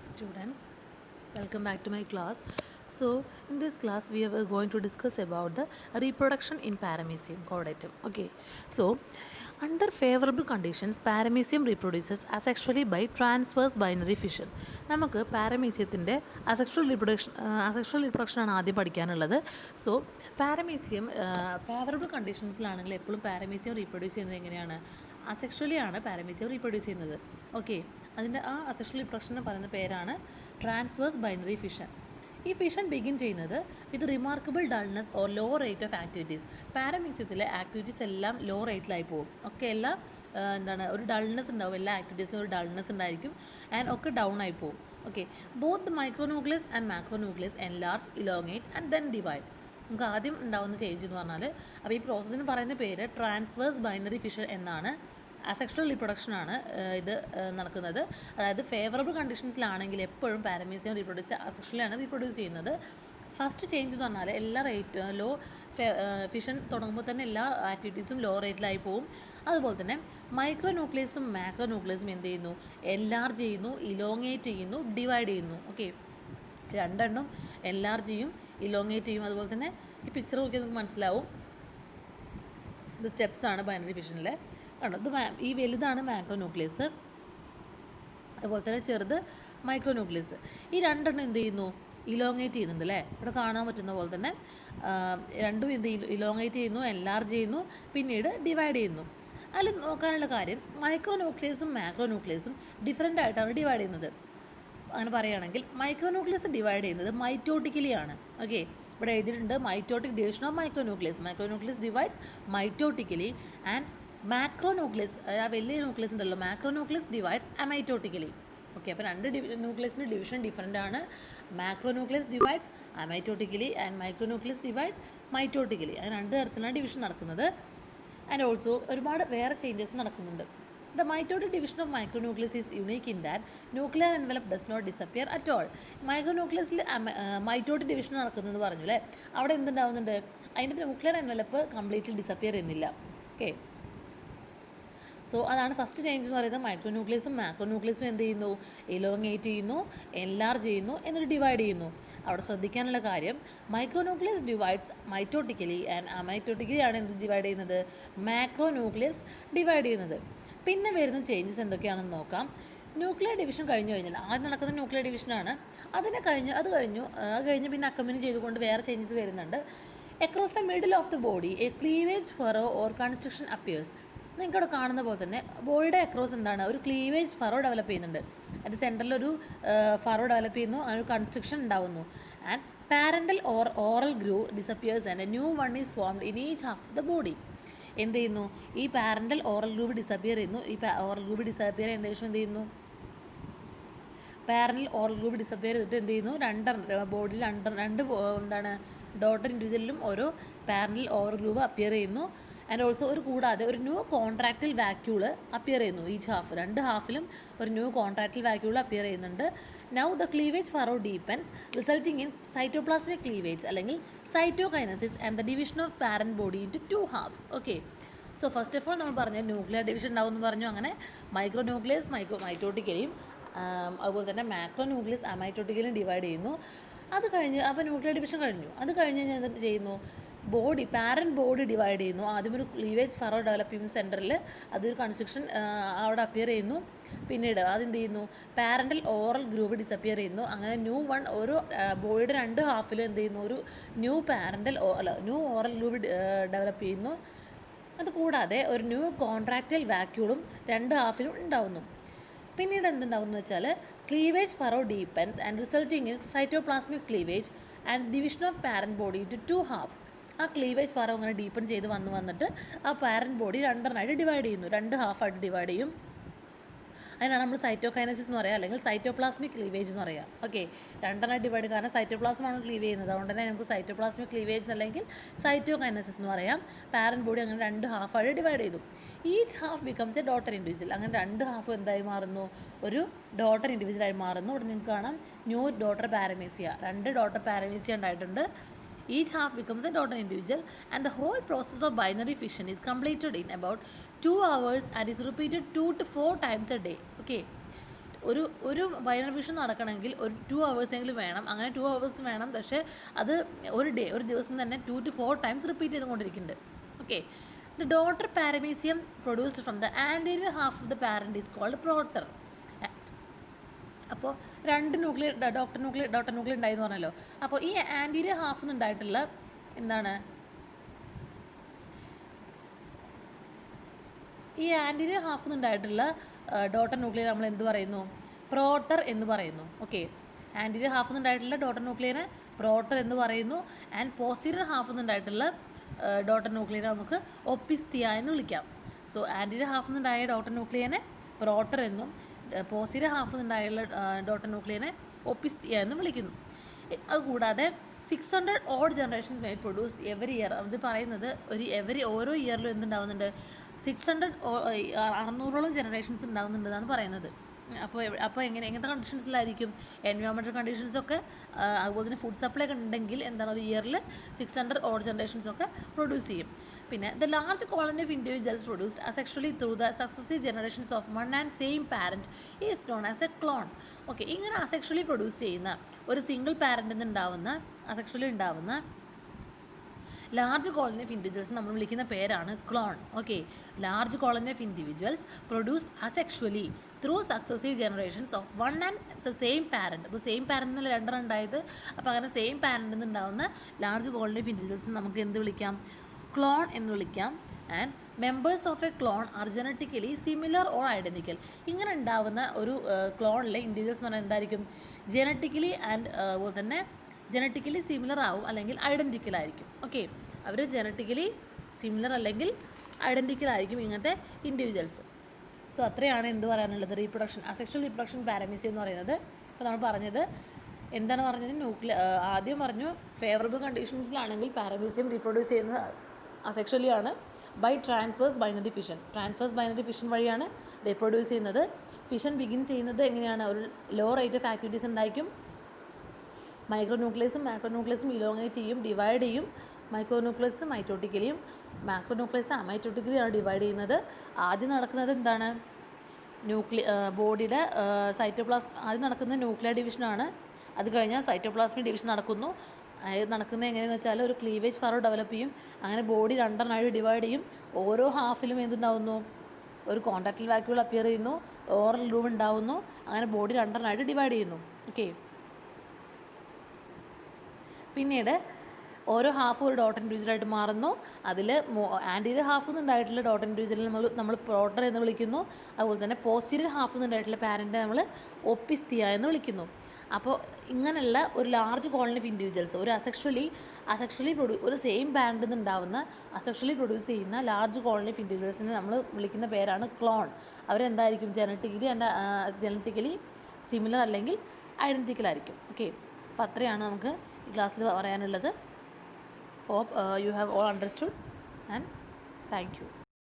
Students, welcome back to my class. So in this class we are going to discuss about the reproduction in paramecium chordatum. Okay, so under favorable conditions paramecium reproduces asexually by transverse binary fission. നമുക്ക് പാരമീസിയത്തിൻ്റെ asexual reproduction ആണ് ആദ്യം പഠിക്കാനുള്ളത്. So paramecium favourable കണ്ടീഷൻസിലാണെങ്കിൽ എപ്പോഴും paramecium reproduce ചെയ്യുന്നത് എങ്ങനെയാണ്? Asexually ആണ് paramecium reproduce ചെയ്യുന്നത്. Okay, അതിൻ്റെ ആ അസെക്ഷൽ റിപ്രൊഡക്ഷന് പറയുന്ന പേരാണ് ട്രാൻസ്വേഴ്സ് ബൈനറി ഫിഷൻ. ഈ ഫിഷൻ ബിഗിൻ ചെയ്യുന്നത് with remarkable dullness or low rate of activities. പാരമീസിയത്തിലെ ആക്ടിവിറ്റീസ് എല്ലാം ലോ റേറ്റിലായി പോകും. ഒക്കെ എല്ലാം ഒരു ഡൾനെസ് ഉണ്ടാവും, എല്ലാ ആക്ടിവിറ്റീസിലും ഒരു ഡൾനെസ് ഉണ്ടായിരിക്കും ആൻഡ് ഒക്കെ ഡൗൺ ആയി പോകും. Okay, both the micronucleus and macronucleus enlarge, elongate and then divide. നമുക്ക് ആദ്യം ഉണ്ടാകുന്ന ചേഞ്ച് എന്ന് പറഞ്ഞാൽ, അപ്പോൾ ഈ പ്രോസസ്സിന് പറയുന്ന പേര് ട്രാൻസ്വേഴ്സ് ബൈനറി ഫിഷൻ എന്നാണ്. അസെക്ഷൽ റീപ്രൊഡക്ഷനാണ് ഇത് നടക്കുന്നത്. അതായത് ഫേവറബിൾ കണ്ടീഷൻസിലാണെങ്കിൽ എപ്പോഴും പാരമീസിയം റീപ്രൊഡ്യൂസ് അസെക്ഷലാണ് റീപ്രൊഡ്യൂസ് ചെയ്യുന്നത്. ഫസ്റ്റ് ചേഞ്ച് എന്ന് പറഞ്ഞാൽ എല്ലാ റേറ്റ് ലോ ഫിഷൻ തുടങ്ങുമ്പോൾ തന്നെ എല്ലാ ആക്ടിവിറ്റീസും ലോ റേറ്റിലായി പോവും. അതുപോലെ തന്നെ മൈക്രോ ന്യൂക്ലിയസും മാക്രോ ന്യൂക്ലിയസും എന്ത് ചെയ്യുന്നു? എൻലാർജ് ചെയ്യുന്നു, ഇലോങ്ങേറ്റ് ചെയ്യുന്നു, ഡിവൈഡ് ചെയ്യുന്നു. ഓക്കെ, രണ്ടെണ്ണം എൻലാർജ് ചെയ്യും, ഇലോങ്ങേറ്റ് ചെയ്യും. അതുപോലെ തന്നെ ഈ പിക്ചർ നോക്കിയാൽ നമുക്ക് മനസ്സിലാവും, ഇത് സ്റ്റെപ്സാണ് ബൈനറി ഫിഷനിലെ. ആണ് ഇത് ഈ വലുതാണ് മാക്രോ ന്യൂക്ലിയസ്, അതുപോലെ തന്നെ ചെറുത് മൈക്രോ ന്യൂക്ലിയസ്. ഈ രണ്ടെണ്ണം എന്ത് ചെയ്യുന്നു? ഇലോങ്ങേറ്റ് ചെയ്യുന്നുണ്ട് അല്ലേ? ഇവിടെ കാണാൻ പറ്റുന്ന പോലെ തന്നെ രണ്ടും എന്ത് ഇലോങ്ങേറ്റ് ചെയ്യുന്നു, എൻലാർജ് ചെയ്യുന്നു, പിന്നീട് ഡിവൈഡ് ചെയ്യുന്നു. അതിൽ നോക്കാനുള്ള കാര്യം, മൈക്രോ ന്യൂക്ലിയസും മാക്രോ ന്യൂക്ലിയസും ഡിഫറെൻ്റ് ആയിട്ടാണ് ഡിവൈഡ് ചെയ്യുന്നത്. അങ്ങനെ പറയുകയാണെങ്കിൽ മൈക്രോ ന്യൂക്ലിയസ് ഡിവൈഡ് ചെയ്യുന്നത് മൈറ്റോട്ടിക്കലി ആണ്. ഓക്കെ, ഇവിടെ എഴുതിയിട്ടുണ്ട് mitotic division of micro nucleus. Micro nucleus divides mitotically and macro nucleus, ആ വലിയ ന്യൂക്ലിയസ് ഉണ്ടല്ലോ, macro nucleus divides amitotically. Okay, അപ്പോൾ രണ്ട് ന്യൂക്ലിയസിൻ്റെ ഡിവിഷൻ ഡിഫറൻ്റ് ആണ്. Macro nucleus divides amitotically and micro nucleus divide mitotically. അങ്ങനെ രണ്ട് തരത്തിലാണ് ഡിവിഷൻ നടക്കുന്നത്. ആൻഡ് ഓൾസോ ഒരുപാട് വേറെ ചേഞ്ചസ് നടക്കുന്നുണ്ട്. The mitotic division of micronucleus is unique in that nuclear envelope does not disappear at all. മൈക്രോന്യൂക്ലിയസിൽ mitotic division നടക്കുന്നതെന്ന് പറഞ്ഞു അല്ലേ? അവിടെ എന്തുണ്ടാവുന്നുണ്ട്? അതിൻ്റെ ന്യൂക്ലിയർ എൻവലപ്പ് കംപ്ലീറ്റ്ലി ഡിസപ്പിയർ ചെയ്യുന്നില്ല. ഓക്കെ, സോ അതാണ് ഫസ്റ്റ് ചേഞ്ച് എന്ന് പറയുന്നത്. മൈക്രോ ന്യൂക്ലിയസും മാക്രോ ന്യൂക്ലിയസും എന്ത് ചെയ്യുന്നു? ഇലോങ്ങേറ്റ് ചെയ്യുന്നു, എൻലാർജ് ചെയ്യുന്നു, എന്നിട്ട് ഡിവൈഡ് ചെയ്യുന്നു. അവിടെ ശ്രദ്ധിക്കാനുള്ള കാര്യം, micro nucleus divides mitotically and അമൈറ്റോട്ടിക്കലി ആണ് എന്ത് ഡിവൈഡ് ചെയ്യുന്നത്? മാക്രോ ന്യൂക്ലിയസ് ഡിവൈഡ് ചെയ്യുന്നത്. പിന്നെ വരുന്ന ചേഞ്ചസ് എന്തൊക്കെയാണെന്ന് നോക്കാം. ന്യൂക്ലിയർ ഡിവിഷൻ കഴിഞ്ഞ് കഴിഞ്ഞാൽ ആദ്യം നടക്കുന്ന ന്യൂക്ലിയർ ഡിവിഷനാണ്. അത് കഴിഞ്ഞ് പിന്നെ അക്കമ്പനി ചെയ്തുകൊണ്ട് വേറെ ചേഞ്ചസ് വരുന്നുണ്ട്. Across the middle of the body a cleavage furrow or construction appears. നിങ്ങൾക്കവിടെ കാണുന്ന പോലെ തന്നെ ബോഡിയുടെ അക്രോസ് എന്താണ്? ഒരു ക്ലീവേജ് ഫറോ ഡെവലപ്പ് ചെയ്യുന്നുണ്ട്. അതിൻ്റെ സെൻറ്ററിലൊരു ഫറോ ഡെവലപ്പ് ചെയ്യുന്നു, അതിനൊരു കൺസ്ട്രക്ഷൻ ഉണ്ടാവുന്നു. And parental oral groove disappears and A new one is formed in each half the body. എന്ത് ചെയ്യുന്നു? ഈ പാരൻ്റൽ ഓറൽ ഗ്രൂവ് ഡിസപ്പിയർ ചെയ്യുന്നു. ഈ ഓറൽ ഗ്രൂവ് ഡിസപ്പിയർ ചെയ്യേണ്ട ശേഷം എന്ത് ചെയ്യുന്നു? പാരൻ്റൽ ഓറൽ ഗ്രൂവ് ഡിസപ്പിയർ ചെയ്തിട്ട് എന്ത് ചെയ്യുന്നു? ബോഡിയിൽ എന്താണ് ഡോട്ടർ ഇൻഡിവിജ്വലിലും ഓരോ പാരൻ്റൽ ഓറൽ ഗ്രൂവ് അപ്പിയർ ചെയ്യുന്നു. ആൻഡ് ഓൾസോ കൂടാതെ ഒരു ന്യൂ കോൺട്രാക്റ്റിൽ വാക്യൂള് അപ്പിയർ ചെയ്യുന്നു. ഈച്ച് ഹാഫ്, രണ്ട് ഹാഫിലും ഒരു ന്യൂ കോൺട്രാക്റ്റിൽ വാക്യൂൾ അപ്പിയർ ചെയ്യുന്നുണ്ട്. Now the cleavage furrow deepens resulting in cytoplasmic cleavage അല്ലെങ്കിൽ cytokinesis and the division of parent body in two halves. Okay, so first of all നമ്മൾ പറഞ്ഞു nuclear division ഉണ്ടാവും എന്ന് പറഞ്ഞു. അങ്ങനെ മൈക്രോ ന്യൂക്ലിയസ് മൈറ്റോട്ടിക്കലിയും അതുപോലെ തന്നെ മാക്രോ ന്യൂക്ലിയസ് അമൈറ്റോട്ടിക്കലിയും ഡിവൈഡ് ചെയ്യുന്നു. അത് കഴിഞ്ഞ് അപ്പോൾ ന്യൂക്ലിയർ ഡിവിഷൻ കഴിഞ്ഞു. അത് കഴിഞ്ഞ് കഴിഞ്ഞാൽ എന്ത് ചെയ്യുന്നു? പാരന്റ് ബോഡി ഡിവൈഡ് ചെയ്യുന്നു. ആദ്യം ഒരു ക്ലീവേജ് ഫറോ ഡെവലപ്പ് ചെയ്യുന്ന സെൻറ്ററിൽ അതൊരു കൺസ്ട്രക്ഷൻ അവിടെ അപ്പിയർ ചെയ്യുന്നു. പിന്നീട് അതെന്ത് ചെയ്യുന്നു? പാരൻ്റൽ ഓറൽ ഗ്രൂവ് ഡിസപ്പിയർ ചെയ്യുന്നു. അങ്ങനെ ന്യൂ വൺ ഓരോ ബോഡിയുടെ രണ്ട് ഹാഫിലും എന്ത് ചെയ്യുന്നു? ഒരു ന്യൂ ഓറൽ ഗ്രൂവ് ഡെവലപ്പ് ചെയ്യുന്നു. അതുകൂടാതെ ഒരു ന്യൂ കോൺട്രാക്റ്റൽ വാക്യൂളും രണ്ട് ഹാഫിലും ഉണ്ടാവുന്നു. പിന്നീട് എന്തുണ്ടാവുമെന്ന് വെച്ചാൽ cleavage furrow deepens and resulting in cytoplasmic cleavage and division of parent body in two halves. ആ ക്ലീവേജ് ഫറോ അങ്ങനെ ഡീപ്പൺ ചെയ്ത് വന്നിട്ട് ആ പാരന്റ് ബോഡി രണ്ടെണ്ണമായിട്ട് ഡിവൈഡ് ചെയ്യുന്നു, രണ്ട് ഹാഫായിട്ട് ഡിവൈഡ് ചെയ്യും. അതിനാണ് നമ്മൾ സൈറ്റോകൈനസിസ് എന്ന് പറയുക, അല്ലെങ്കിൽ സൈറ്റോപ്ലാസ്മിക് ക്ലീവേജ് എന്ന് പറയുക. ഓക്കെ, രണ്ടെണ്ണമായിട്ട് ഡിവൈഡ്, കാരണം സൈറ്റോപ്ലാസ്മാണ് ക്ലീവ് ചെയ്യുന്നത്, അതുകൊണ്ട് തന്നെ നമുക്ക് സൈറ്റോപ്ലാസ്മിക് ക്ലീവേജ് അല്ലെങ്കിൽ സൈറ്റോകൈനസിസ് എന്ന് പറയാം. പാരന്റ് ബോഡി അങ്ങനെ രണ്ട് ഹാഫായിട്ട് ഡിവൈഡ് ചെയ്തു. Each half becomes A daughter individual. അങ്ങനെ രണ്ട് ഹാഫ് എന്തായി മാറുന്നു? ഒരു ഡോട്ടർ ഇൻഡിവിജ്വലായി മാറുന്നു. ഇവിടെ നിങ്ങൾക്ക് കാണാം ന്യൂ ഡോട്ടർ പാരമീസിയ, രണ്ട് ഡോട്ടർ പാരമീസിയ ഉണ്ടായിട്ടുണ്ട്. Each half becomes a daughter individual, and the whole process of binary fission is completed in about 2 hours and is repeated 2 to 4 times a day. Okay, ഒരു ബൈനറി ഫിഷൻ നടക്കണമെങ്കിൽ ഒരു 2 hours എങ്കിലും വേണം. അങ്ങനെ 2 hours വേണം. പക്ഷേ അത് ഒരു ദിവസം തന്നെ 2 to 4 times റിപ്പീറ്റ് ചെയ്തുകൊണ്ടിരിക്കുന്നുണ്ട്. Okay. The daughter paramecium produced from the anterior half of the parent is called proter. അപ്പോൾ 2 ന്യൂക്ലിയർ ഡോട്ടർ ന്യൂക്ലിയർ ഉണ്ടായെന്ന് പറഞ്ഞല്ലോ. അപ്പോൾ ഈ ആൻറ്റീരിയർ ഹാഫ് നിന്നുണ്ടായിട്ടുള്ള എന്താണ്, ഈ ആൻറ്റീരിയർ ഹാഫ് നിന്നുണ്ടായിട്ടുള്ള ഡോട്ടർ ന്യൂക്ലിയർ നമ്മൾ എന്ത് പറയുന്നു? പ്രോട്ടർ എന്ന് പറയുന്നു. ഓക്കെ. ആൻറ്റീരിയർ ഹാഫ് നിന്നുണ്ടായിട്ടുള്ള ഡോട്ടർ ന്യൂക്ലിയറിനെ പ്രോട്ടർ എന്ന് പറയുന്നു. ആൻഡ് പോസ്റ്റീരിയർ ഹാഫ് നിന്നുണ്ടായിട്ടുള്ള ഡോട്ടർ ന്യൂക്ലിയർ നമുക്ക് ഒപ്പിസ്തിയ എന്ന് വിളിക്കാം. സോ ആൻറ്റീരിയർ ഹാഫ് നിന്നുണ്ടായ ഡോട്ടർ ന്യൂക്ലിയറിനെ പ്രോട്ടർ എന്നും പോസ്റ്റീരിയർ ഹാഫ് നിന്നുണ്ടായുള്ള ഡോട്ടർ ന്യൂക്ലിയറിനെ ഒപ്പിസ്തിയ എന്നും വിളിക്കുന്നു. അതുകൂടാതെ 600 odd generations may produced every year. അത് പറയുന്നത് ഓരോ ഇയറിലും എന്തുണ്ടാവുന്നുണ്ട്? 600ഓളം ജനറേഷൻസ് ഉണ്ടാകുന്നുണ്ടെന്നാണ് പറയുന്നത്. അപ്പോൾ എങ്ങനത്തെ കണ്ടീഷൻസിലായിരിക്കും? എൻവയോൺമെൻറ്റൽ കണ്ടീഷൻസൊക്കെ അതുപോലെ തന്നെ ഫുഡ് സപ്ലൈ ഒക്കെ ഉണ്ടെങ്കിൽ എന്താണ് ഒരു ഇയറിൽ 600 ഓഡ് ജനറേഷൻസൊക്കെ പ്രൊഡ്യൂസ് ചെയ്യും. പിന്നെ the large colony of individuals produced asexually through the successive generations of one and same parent is known as A clone. Okay. ഇങ്ങനെ അസെക്ഷലി പ്രൊഡ്യൂസ് ചെയ്യുന്ന ഒരു സിംഗിൾ പാരൻറ്റിൽ നിന്ന് അസെക്ഷലി ഉണ്ടാവുന്ന ലാർജ് കോളനി ഓഫ് ഇൻഡിവിജ്വൽസ് നമ്മൾ വിളിക്കുന്ന പേരാണ് clone. Okay. Large colony of individuals produced asexually through successive generations of one and same parent. അപ്പോൾ same പാരൻറ്റിൽ രണ്ടെണ്ണം ഉണ്ടായത്. അപ്പോൾ അങ്ങനെ സെയിം പാരൻറ്റിൽ നിന്ന് ഉണ്ടാവുന്ന ലാർജ് കോളനി ഓഫ് ഇൻഡിവിജ്വൽസ് നമുക്ക് എന്ത് വിളിക്കാം? ക്ലോൺ എന്ന് വിളിക്കാം. And members of a clone are genetically similar or identical. ഇങ്ങനെ ഉണ്ടാവുന്ന ഒരു ക്ലോണിലെ ഇൻഡിവിജ്വൽസ് എന്ന് പറഞ്ഞാൽ എന്തായിരിക്കും? ജനറ്റിക്കലി ആൻഡ് അതുപോലെ തന്നെ ജനറ്റിക്കലി സിമിലർ ആവും അല്ലെങ്കിൽ ഐഡൻറ്റിക്കൽ ആയിരിക്കും. ഓക്കെ. അവർ ജനറ്റിക്കലി സിമിലർ അല്ലെങ്കിൽ ഐഡൻറ്റിക്കൽ ആയിരിക്കും ഇങ്ങനത്തെ ഇൻഡിവിജ്വൽസ്. സോ അത്രയാണ് എന്ത് പറയാനുള്ളത്? റീപ്രൊഡക്ഷൻ, അസെക്ഷൽ റീപ്രൊഡക്ഷൻ പാരമീസിയം എന്ന് പറയുന്നത്. ഇപ്പോൾ നമ്മൾ പറഞ്ഞത് എന്താണ് പറഞ്ഞത്? ആദ്യം പറഞ്ഞു ഫേവറബിൾ കണ്ടീഷൻസിലാണെങ്കിൽ പാരമീസിയം റീപ്രൊഡ്യൂസ് ചെയ്യുന്നത് അസെക്ഷലി ആണ് by transverse binary fission. Transverse binary fission വഴിയാണ് റീപ്രൊഡ്യൂസ് ചെയ്യുന്നത്. ഫിഷൻ ബിഗിൻ ചെയ്യുന്നത് എങ്ങനെയാണ്? ഒരു ലോ റേറ്റ് ഓഫ് ആക്ടിവിറ്റീസ് ഉണ്ടായിരിക്കും. മൈക്രോന്യൂക്ലിയസും മാക്രോന്യൂക്ലിയസും ഇലോങ്ങേറ്റ് ചെയ്യും, ഡിവൈഡ് ചെയ്യും. മൈക്രോന്യൂക്ലിയസ് മൈറ്റോട്ടിക്കലിയും മാക്രോന്യൂക്ലിയസ് അമൈറ്റോട്ടിക്കലിയാണ് ഡിവൈഡ് ചെയ്യുന്നത്. ആദ്യം നടക്കുന്നത് എന്താണ്? ബോഡിയുടെ ആദ്യം നടക്കുന്ന ന്യൂക്ലിയർ ഡിവിഷനാണ്. അത് കഴിഞ്ഞാൽ സൈറ്റോപ്ലാസ്മിക് ഡിവിഷൻ നടക്കുന്നു. നടക്കുന്നത് എങ്ങനെയെന്ന് വെച്ചാൽ ഒരു ക്ലീവേജ് ഫറോ ഡെവലപ്പ് ചെയ്യും. അങ്ങനെ ബോഡി രണ്ടെണ്ണമായിട്ട് ഡിവൈഡ് ചെയ്യും. ഓരോ ഹാഫിലും എന്തുണ്ടാവുന്നു? ഒരു കോൺടാക്റ്റിൽ വാക്യൂൾ അപ്പിയർ ചെയ്യുന്നു, ഓറൽ ലൂവ് ഉണ്ടാവുന്നു. അങ്ങനെ ബോഡി രണ്ടെണ്ണമായിട്ട് ഡിവൈഡ് ചെയ്യുന്നു. ഓക്കെ. പിന്നീട് ഓരോ ഹാഫും ഒരു ഡോട്ട് ഇൻഡിവിജ്വലായിട്ട് മാറുന്നു. അതിൽ ആൻറ്റീരിയർ ഹാഫ് നിന്നുണ്ടായിട്ടുള്ള ഡോട്ട് ഇൻഡിവിജ്വലിൽ നമ്മൾ പ്രോട്ടർ എന്ന് വിളിക്കുന്നു. അതുപോലെ തന്നെ പോസ്റ്റീരിയർ ഹാഫ് നിന്നുണ്ടായിട്ടുള്ള പാരൻറ്റ് നമ്മൾ ഒപ്പിസ്തിയ എന്ന് വിളിക്കുന്നു. അപ്പോൾ ഇങ്ങനെയുള്ള ഒരു ലാർജ് കോളനി ഓഫ് ഇൻഡിവിജ്വൽസ്, ഒരു അസെക്ഷലി ഒരു സെയിം പാരൻറ്റിൽ നിന്നുണ്ടാവുന്ന അസെക്ഷലി പ്രൊഡ്യൂസ് ചെയ്യുന്ന ലാർജ് കോളനി ഓഫ് ഇൻഡിവിജ്വൽസിനെ നമ്മൾ വിളിക്കുന്ന പേരാണ് ക്ലോൺ. അവരെന്തായിരിക്കും? ജനറ്റിക്കലി സിമിലർ അല്ലെങ്കിൽ ഐഡൻറ്റിക്കൽ ആയിരിക്കും. ഓക്കെ. അപ്പോൾ അത്രയാണ് നമുക്ക് ഈ ക്ലാസ്സിൽ പറയാനുള്ളത്. Hope you have all understood, and thank you.